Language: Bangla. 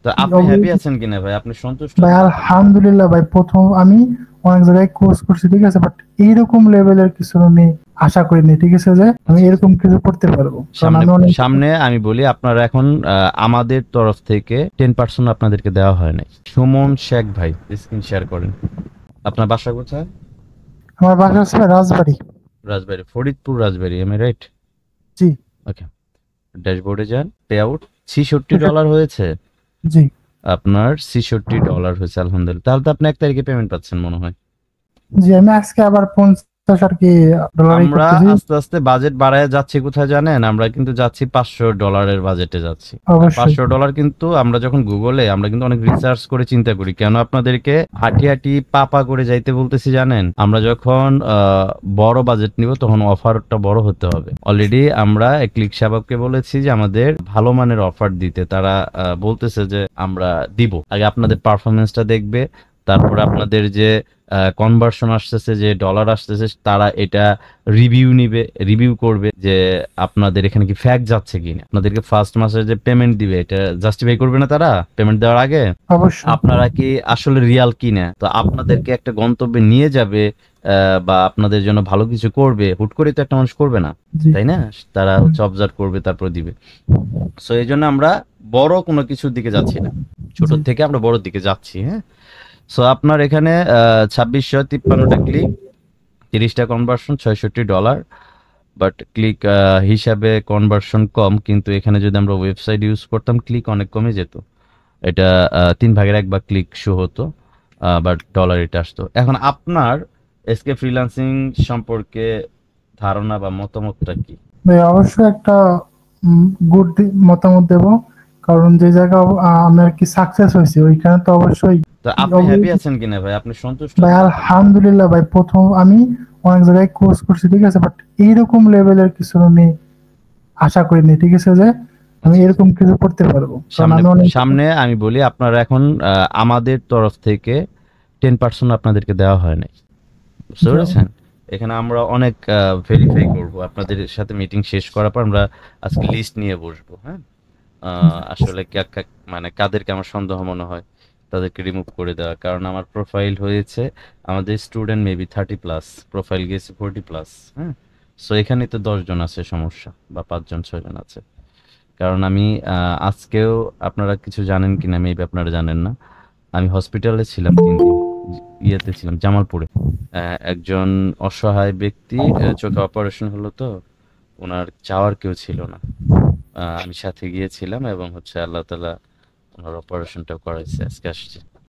তো আপনি হ্যাপি আছেন কিনা ভাই? আপনি সন্তুষ্ট ভাই আছেন কিনা? আলহামদুলিল্লাহ ভাই, প্রথম আমি অনেক জায়গায় কোর্স করছি, ঠিক আছে, বাট এইরকম লেভেলের কিছু আমি আশা করিনি, ঠিক আছে, যে আমি আচ্ছা আচ্ছা। এরকম কিছু করতে পারবো, কারণ সামনে আমি অনেক। সামনে আমি বলি, আপনারা এখন আমাদের তরফ থেকে 10% আপনাদেরকে দেওয়া হয় নাই। সুমন শেখ ভাই, স্ক্রিন শেয়ার করেন। আপনার বাসা কোথায়? আমার বাসা হচ্ছে ভাই রাজবাড়ি। রাজবাড়ী, ফরিদপুর রাজবাড়ী, এম রাইট? জি। ওকে, ড্যাশবোর্ডে যান। পে আউট $66 হয়েছে। জি। আপনার $66 হয়েছে, আলহামদুলিল্লাহ। তাহলে তো আপনি 1 তারিখে পেমেন্ট পাচ্ছেন মনে হয়। জি, আমি আজকে আবার 50 আর কি ডলারই আমরা করতেছি। আস্তে আস্তে বাজেট বাড়ায় যাচ্ছি কোথায় জানেন? আমরা কিন্তু যাচ্ছি $500 বাজেটে যাচ্ছি। আর অবশ্যই। $500 কিন্তু আমরা যখন গুগলে আমরা কিন্তু অনেক রিসার্চ করে চিন্তা করি কেন আপনাদেরকে হাঁটি হাঁটি পা পা করে যাইতে বলতেছি জানেন? আমরা যখন বড় বাজেট নিব তখন অফারটা বড় হতে হবে। অলরেডি আমরা ক্লিক শাবাবকে বলেছি যে আমাদের ভালো মানের অফার দিতে। তারা বলতেছে যে আমরা দিব, আগে আপনাদের পারফরমেন্সটা দেখবে, তারপরে আপনাদের যে কনভার্সন আসতেছে, যে ডলার আসতেছে, তারা এটা রিভিউ নিবে, রিভিউ করবে যে আপনাদের এখানে কি ফ্যাক যাচ্ছে কিনা। আপনাদেরকে ফার্স্ট মাসে যে পেমেন্ট দিবে এটা জাস্টিফাই করবে না তারা পেমেন্ট দেওয়ার আগে? অবশ্যই। আপনারা কি আসলে রিয়াল কিনা, তো আপনাদেরকে একটা গন্তব্যে নিয়ে যাবে, বা আপনাদের জন্য ভালো কিছু করবে, হুট করে তো একটা মানুষ করবে না, জি। তাই না? তারা হুম। হচ্ছে অবজার্ভ করবে, তারপর দিবে। সো এই জন্য আমরা বড় কোনো কিছুর দিকে যাচ্ছি না, ছোট জি। থেকে আমরা বড়র দিকে যাচ্ছি। হ্যাঁ। সো আপনার এখানে 2653টা ক্লিক, 30টা কনভার্সন, $66। বাট ক্লিক হিসাবে কনভার্সন কম, কিন্তু এখানে যদি আমরা ওয়েবসাইট ইউজ করতাম ক্লিক অনেক কমে যেত। এটা 3/1 ক্লিক শো হতো, বাট ডলার এটা আসতো। এখন আপনার এসকে ফ্রিল্যান্সিং সম্পর্কে ধারণা বা মতামতটা কি? ভাই অবশ্যই একটা গুড মতামত দেব, কারণ যে জায়গা আমি আর কি সাকসেস হয়েছি ওইখানে তো অবশ্যই। তো আপনি হ্যাপি অবশ্যই। আছেন কিনা ভাই? আপনি সন্তুষ্ট ভাই আছেন কিনা? আলহামদুলিল্লাহ ভাই, প্রথম আমি অনেক জায়গায় কোর্স করছি, ঠিক আছে, বাট এইরকম লেভেলের কিছু আমি আশা করিনি, ঠিক আছে, যে আমি আচ্ছা আচ্ছা। এরকম কিছু করতে পারবো, কারণ সামনে আমি অনেক। সামনে আমি বলি, আপনারা এখন আমাদের তরফ থেকে 10% আপনাদেরকে দেওয়া হয় নাই। বুঝতে জি। পেরেছেন? এখানে আমরা অনেক ভেরিফাই করব। আপনাদের সাথে মিটিং শেষ করার পর আমরা আজকে লিস্ট নিয়ে বসবো। হ্যাঁ। আসলে মানে কাদেরকে আমার সন্দেহ মনে হয় তাদেরকে রিমুভ করে দেওয়া, কারণ আমার প্রোফাইল হয়েছে, আমাদের স্টুডেন্ট মেবি 30+, প্রোফাইল গেছে 40+। হ্যাঁ। সো এখানে তো 10 জন আছে সমস্যা, বা 5 জন 6 জন আছে। কারণ আমি আজকেও, আপনারা কিছু জানেন কিনা মেবি আপনারা জানেন না, আমি হসপিটালে ছিলাম 3 দিন। ইয়েতে ছিলাম জামালপুরে। একজন অসহায় ব্যক্তি, চোখে অপারেশন হলো, তো ওনার যাওয়ার কেউ ছিল না। আমি সাথে গিয়েছিলাম এবং হচ্ছে আল্লাহ তাআলা ওনার অপারেশনটা করাইছে, আজকে আসছে।